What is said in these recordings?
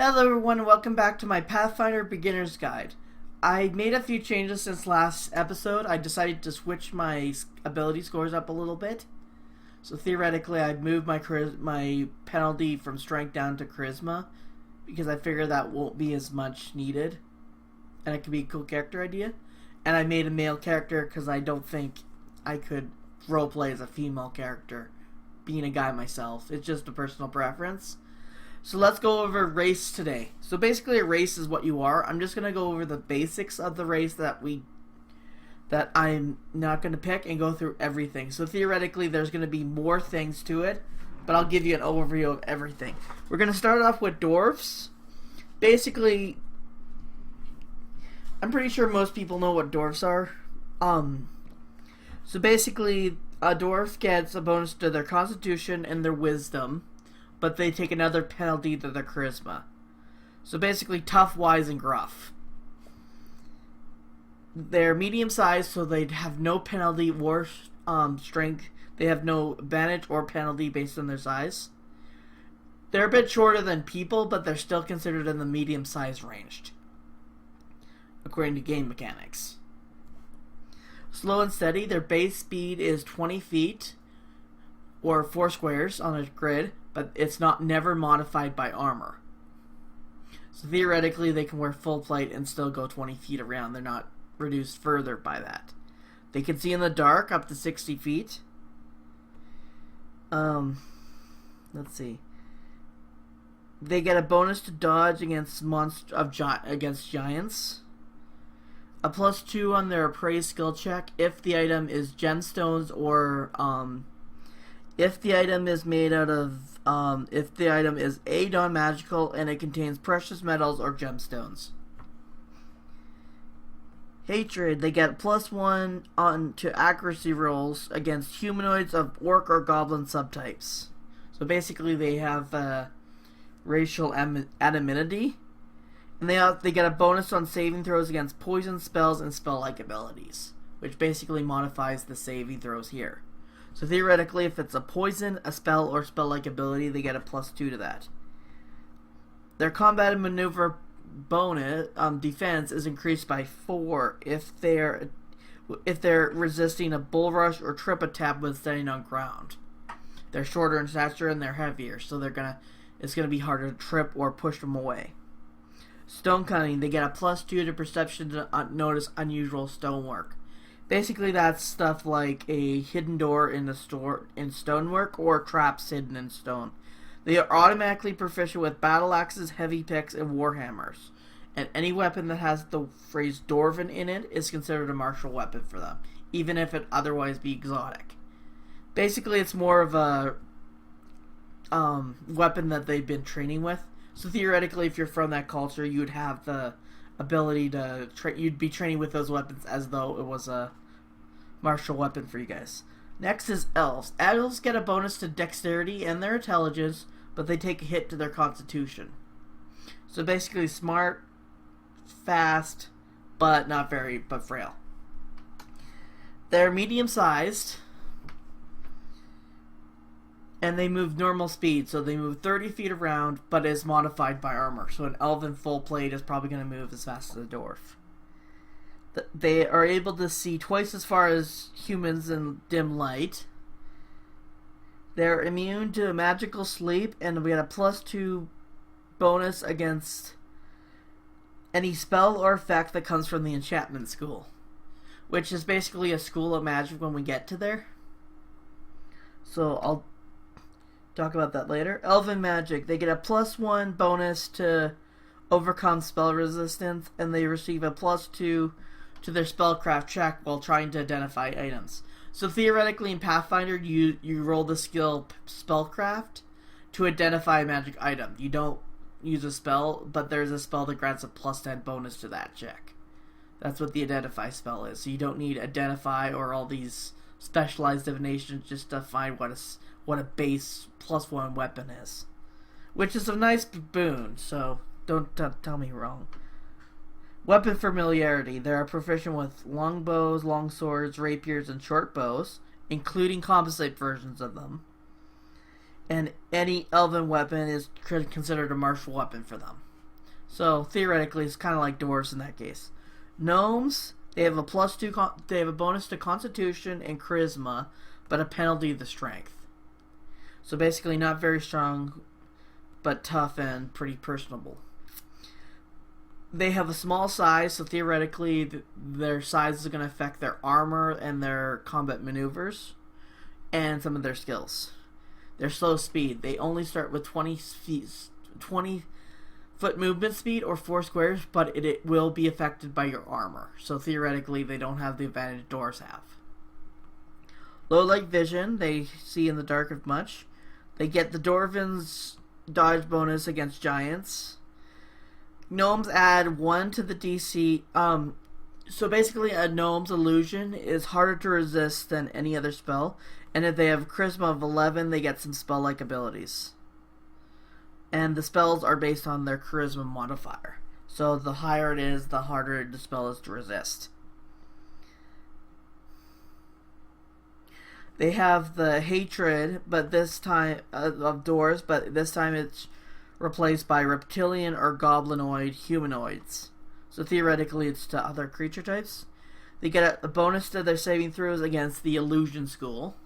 Hello everyone and welcome back to my Pathfinder Beginner's Guide. I made a few changes since last episode. I decided to switch my ability scores up a little bit. So theoretically I'd move my penalty from strength down to charisma because I figure that won't be as much needed. And it could be a cool character idea. And I made a male character because I don't think I could roleplay as a female character being a guy myself. It's just a personal preference. So let's go over race today. So basically a race is what you are. I'm just going to go over the basics of the race that I'm not going to pick and go through everything. So theoretically there's going to be more things to it, but I'll give you an overview of everything. We're going to start off with dwarves. Basically, I'm pretty sure most people know what dwarves are. So basically a dwarf gets a bonus to their constitution and their wisdom, but they take another penalty to their charisma. So basically tough, wise, and gruff. They're medium-sized, so they'd have no penalty or strength. They have no advantage or penalty based on their size. They're a bit shorter than people, but they're still considered in the medium-sized range, according to game mechanics. Slow and steady, their base speed is 20 feet, or 4 squares on a grid, but it's never modified by armor. So theoretically they can wear full plate and still go 20 feet around. They're not reduced further by that. They can see in the dark up to 60 feet. Let's see. They get a bonus to dodge against against giants. A +2 on their appraise skill check if the item is gemstones or if the item is made out of if the item is non-magical and it contains precious metals or gemstones. Hatred, they get +1 on to accuracy rolls against humanoids of orc or goblin subtypes. So basically they have racial anonymity. And they get a bonus on saving throws against poison spells and spell-like abilities, which basically modifies the saving throws here. So theoretically, if it's a poison, a spell, or spell-like ability, they get a +2 to that. Their combat and maneuver bonus defense is increased by 4 if they're resisting a bull rush or trip attack when standing on ground. They're shorter in stature and they're heavier, so it's gonna be harder to trip or push them away. Stone cutting, they get a +2 to perception to notice unusual stonework. Basically, that's stuff like a hidden door in stonework or traps hidden in stone. They are automatically proficient with battle axes, heavy picks, and warhammers. And any weapon that has the phrase dwarven in it is considered a martial weapon for them, even if it otherwise be exotic. Basically, it's more of a weapon that they've been training with. So theoretically, if you're from that culture, you'd have the ability to you'd be training with those weapons as though it was a martial weapon for you guys. Next is elves. Elves get a bonus to dexterity and their intelligence, but they take a hit to their constitution. So basically smart, fast, but but frail. They're medium-sized, and they move normal speed, so they move 30 feet around, but is modified by armor. So an elven full plate is probably going to move as fast as a dwarf. They are able to see twice as far as humans in dim light. They're immune to magical sleep, and we had a +2 bonus against any spell or effect that comes from the enchantment school, which is basically a school of magic when we get to there. So I'll talk about that later. Elven magic, they get a +1 bonus to overcome spell resistance, and they receive a +2 to their spellcraft check while trying to identify items. So theoretically in Pathfinder, you roll the skill spellcraft to identify a magic item. You don't use a spell, but there's a spell that grants a +10 bonus to that check. That's what the identify spell is. So you don't need identify or all these specialized divinations just to find what a base +1 weapon is, which is a nice boon, so don't tell me wrong. Weapon familiarity, they are proficient with long bows, long swords, rapiers, and short bows, including composite versions of them. and any elven weapon is considered a martial weapon for them. So theoretically, it's kind of like dwarves in that case. Gnomes, they have a +2. They have a bonus to Constitution and Charisma, but a penalty to Strength. So basically, not very strong, but tough and pretty personable. They have a small size, so theoretically, their size is going to affect their armor and their combat maneuvers, and some of their skills. Their slow speed, they only start with 20 foot movement speed or 4 squares, but it will be affected by your armor. So theoretically, they don't have the advantage dwarves have. Low light vision, they see in the dark of much. They get the Dwarven's dodge bonus against giants. Gnomes add 1 to the DC. So basically, a gnome's illusion is harder to resist than any other spell. And if they have charisma of 11, they get some spell-like abilities. And the spells are based on their charisma modifier. So the higher it is, the harder the spell is to resist. They have the hatred, but this time of doors, but this time it's replaced by reptilian or goblinoid humanoids. So theoretically, it's to other creature types. They get a bonus to their saving throws against the illusion school.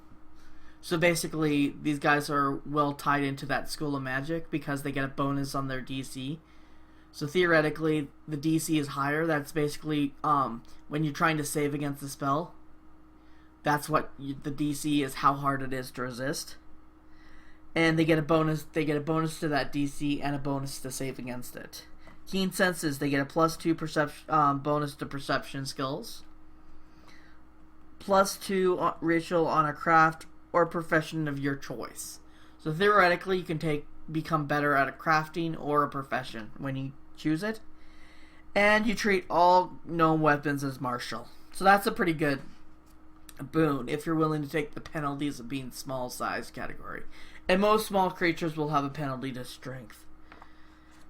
So basically, these guys are well tied into that school of magic because they get a bonus on their DC. So theoretically, the DC is higher. That's basically when you're trying to save against the spell. That's what the DC is, how hard it is to resist. And they get a bonus. They get a bonus to that DC and a bonus to save against it. Keen senses, they get a +2 perception bonus to perception skills. +2 racial on a craft or profession of your choice. So theoretically, you can become better at a crafting or a profession when you choose it. And you treat all gnome weapons as martial. So that's a pretty good boon if you're willing to take the penalties of being small size category. And most small creatures will have a penalty to strength.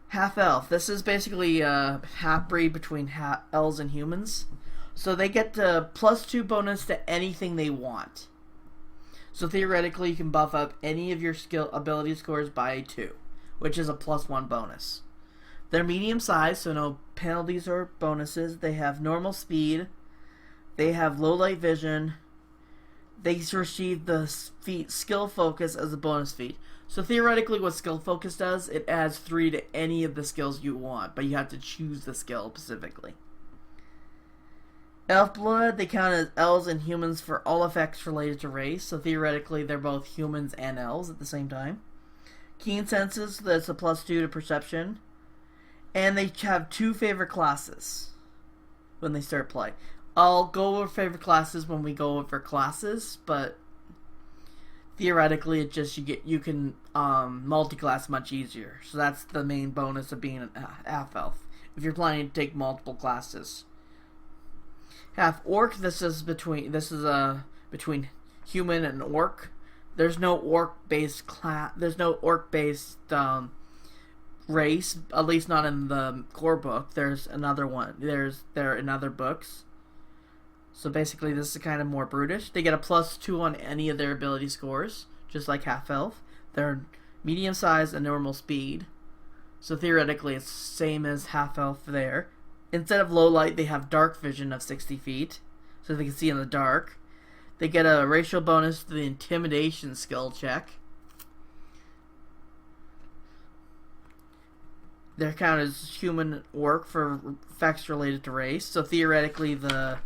Half elf. This is basically a half breed between elves and humans. So they get the +2 bonus to anything they want. So theoretically, you can buff up any of your skill ability scores by 2, which is a +1 bonus. They're medium size, so no penalties or bonuses. They have normal speed. They have low light vision. They receive the skill focus as a bonus feat. So theoretically, what skill focus does, it adds 3 to any of the skills you want, but you have to choose the skill specifically. Elf blood, they count as elves and humans for all effects related to race, so theoretically they're both humans and elves at the same time. Keen senses, that's a +2 to perception. And they have 2 favorite classes when they start play. I'll go over favorite classes when we go over classes, but theoretically it just you can multi-class much easier. So that's the main bonus of being a half elf if you're planning to take multiple classes. Half orc, this is between human and orc. There's no orc-based class. There's no orc-based race, at least not in the core book. There's another one. There in other books. So basically, this is kind of more brutish. They get a +2 on any of their ability scores, just like half elf. They're medium size and normal speed. So theoretically, it's the same as half elf there. Instead of low light, they have dark vision of 60 feet, so they can see in the dark. They get a racial bonus to the intimidation skill check. They're counted as human orc for effects related to race. So theoretically, the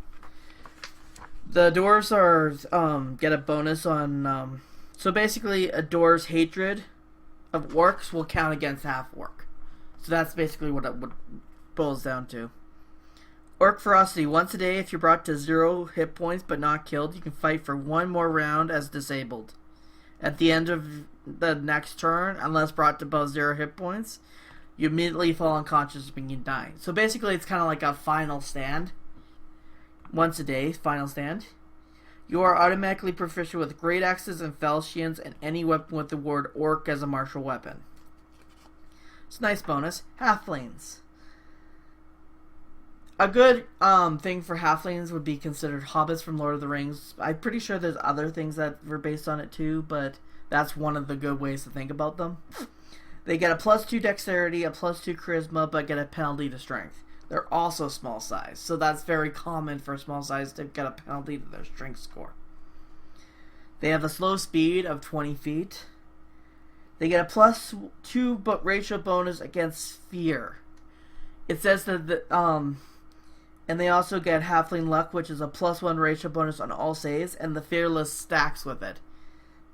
dwarves are get a bonus on. So basically, a dwarf's hatred of orcs will count against half orc. So that's basically what it boils down to. Orc ferocity. Once a day, if you're brought to 0 hit points but not killed, you can fight for 1 more round as disabled. At the end of the next turn, unless brought to above 0 hit points, you immediately fall unconscious when you die. So basically, it's kind of like a final stand. Once a day, final stand. You are automatically proficient with great axes and falchions and any weapon with the word orc as a martial weapon. It's a nice bonus. Halflings. A good thing for halflings would be considered hobbits from Lord of the Rings. I'm pretty sure there's other things that were based on it too, but that's one of the good ways to think about them. They get a +2 dexterity, a +2 charisma, but get a penalty to strength. They're also small size, so that's very common for small size to get a penalty to their strength score. They have a slow speed of 20 feet. They get a +2 racial bonus against fear. It says that and they also get halfling luck, which is a +1 racial bonus on all saves, and the fearless stacks with it.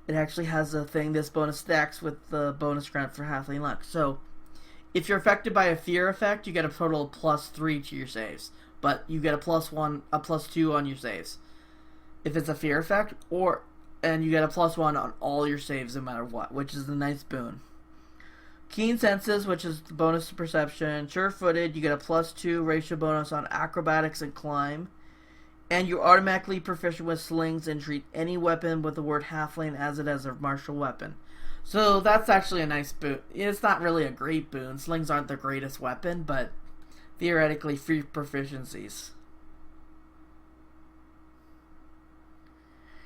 It actually has a thing, this bonus stacks with the bonus grant for halfling luck. So, if you're affected by a fear effect, you get a total of +3 to your saves. But you get a +1, a +2 on your saves. If it's a fear effect, and you get a +1 on all your saves no matter what, which is a nice boon. Keen senses, which is the bonus to perception. Sure-footed, you get a +2 racial bonus on acrobatics and climb. And you're automatically proficient with slings and treat any weapon with the word halfling as it as a martial weapon. So that's actually a nice boon. It's not really a great boon. Slings aren't the greatest weapon, but theoretically free proficiencies.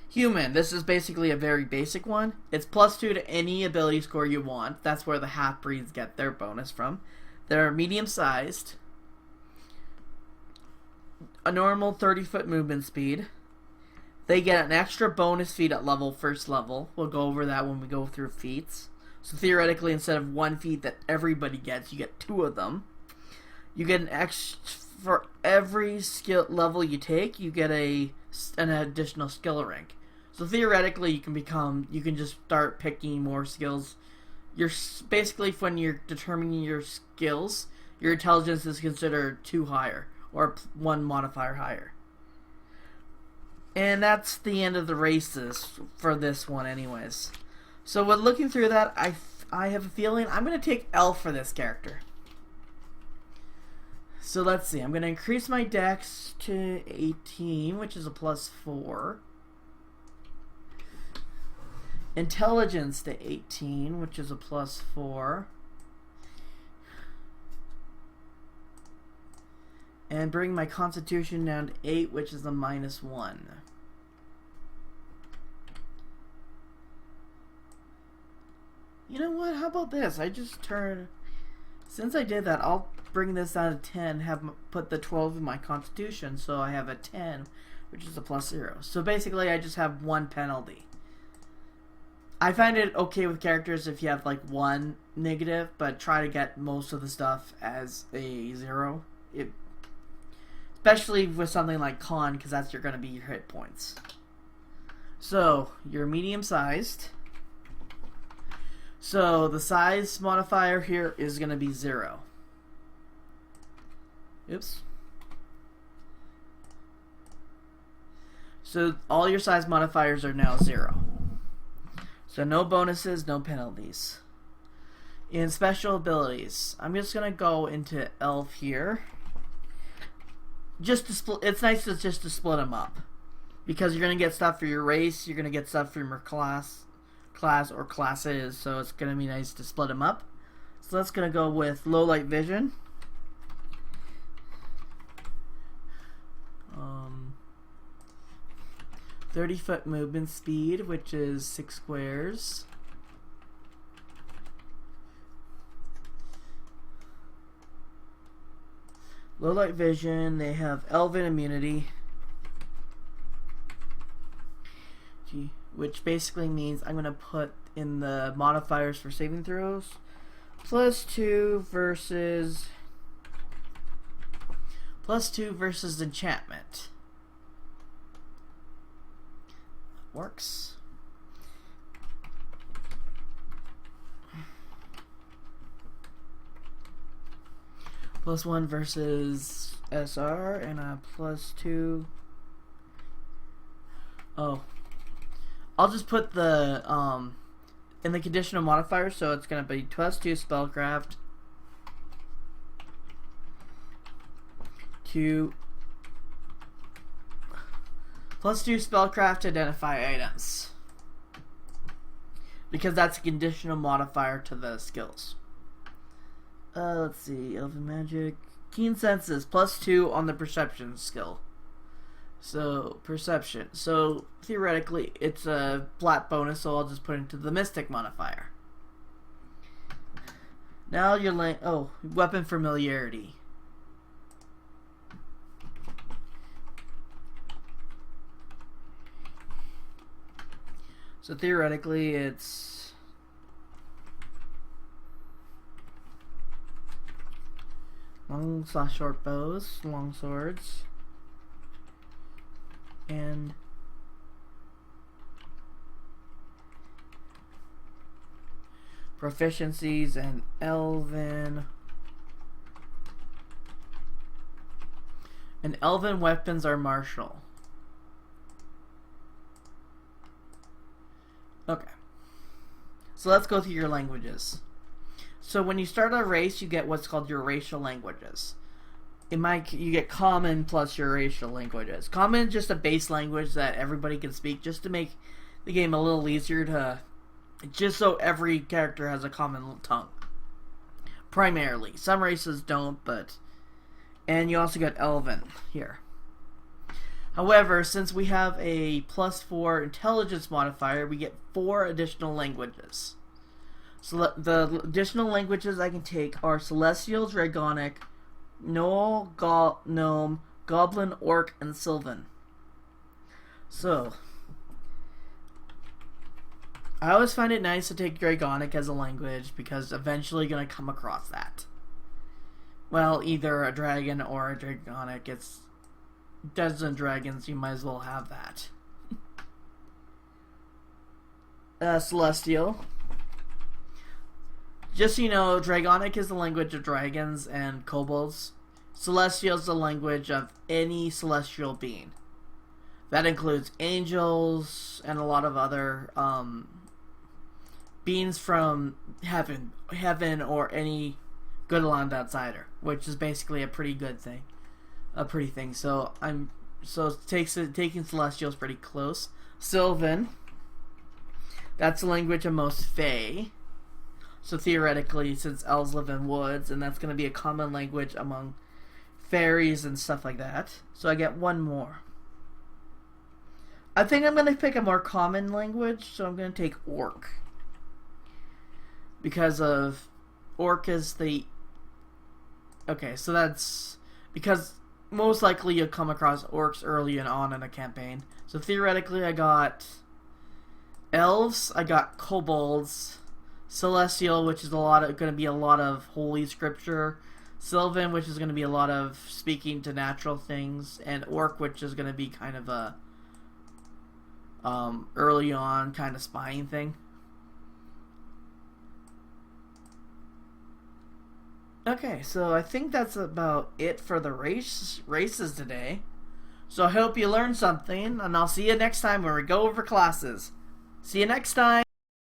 Human, this is basically a very basic one. It's +2 to any ability score you want. That's where the half-breeds get their bonus from. They're medium-sized. A normal 30-foot movement speed. They get an extra bonus feat at first level. We'll go over that when we go through feats. So theoretically, instead of 1 feat that everybody gets, you get 2 of them. You get an extra for every skill level you take. You get an additional skill rank. So theoretically, you can just start picking more skills. Basically, when you're determining your skills, your intelligence is considered 2 higher, or 1 modifier higher. And that's the end of the races for this one anyways. So when looking through that, I have a feeling I'm going to take Elf for this character. So let's see, I'm going to increase my dex to 18, which is a +4. Intelligence to 18, which is a +4. And bring my constitution down to 8, which is a -1. You know what? How about this? Since I did that, I'll bring this down to 10, put the 12 in my constitution, so I have a 10, which is a +0. So basically, I just have 1 penalty. I find it okay with characters if you have like 1 negative, but try to get most of the stuff as a 0. Especially with something like con, because that's going to be your hit points. So, you're medium-sized. So, the size modifier here is going to be 0. Oops. So, all your size modifiers are now 0. So, no bonuses, no penalties. In special abilities, I'm just going to go into Elf here. Just to split, it's nice just to split them up, because you're gonna get stuff for your race, you're gonna get stuff from your class or classes, so it's gonna be nice to split them up. So that's gonna go with low light vision. 30-foot movement speed, which is 6 squares. Low light vision, they have elven immunity, which basically means I'm going to put in the modifiers for saving throws. +2 versus enchantment. Works. +1 versus SR and a +2. Oh, I'll just put the in the conditional modifier, so it's gonna be +2 spellcraft, 2 +2 spellcraft to identify items, because that's a conditional modifier to the skills. Let's see, Elven Magic. Keen Senses, +2 on the Perception skill. So, Perception. So, theoretically, it's a flat bonus, so I'll just put it into the Mystic modifier. Now you're weapon familiarity. So theoretically, it's long/short bows, long swords, and proficiencies and elven. And elven weapons are martial. Okay. So let's go through your languages. So when you start a race, you get what's called your racial languages. You get common plus your racial languages. Common is just a base language that everybody can speak, just to make the game a little easier to, just so every character has a common tongue. Primarily. Some races don't, but, and you also get Elven here. However, since we have a +4 intelligence modifier, we get 4 additional languages. So the additional languages I can take are Celestial, Dragonic, Gnoll, Gnome, Goblin, Orc, and Sylvan. So, I always find it nice to take Dragonic as a language because eventually you're going to come across that. Well, either a dragon or a Dragonic. It's Dungeons and Dragons, you might as well have that. Celestial. Just so you know, Dragonic is the language of dragons and kobolds. Celestial is the language of any celestial being. That includes angels and a lot of other beings from heaven or any good land outsider, which is basically a pretty good thing. So taking Celestial is pretty close. Sylvan, that's the language of most Fae. So theoretically, since elves live in woods, and that's going to be a common language among fairies and stuff like that. So I get one more. I think I'm going to pick a more common language, so I'm going to take Orc. Because Orc is the... Okay, so that's... Because most likely you'll come across orcs early and on in a campaign. So theoretically I got elves, I got kobolds, Celestial, which is going to be a lot of holy scripture, Sylvan, which is going to be a lot of speaking to natural things, and Orc, which is going to be kind of a early on kind of spying thing. Okay, so I think that's about it for the races today. So I hope you learned something, and I'll see you next time when we go over classes. See you next time!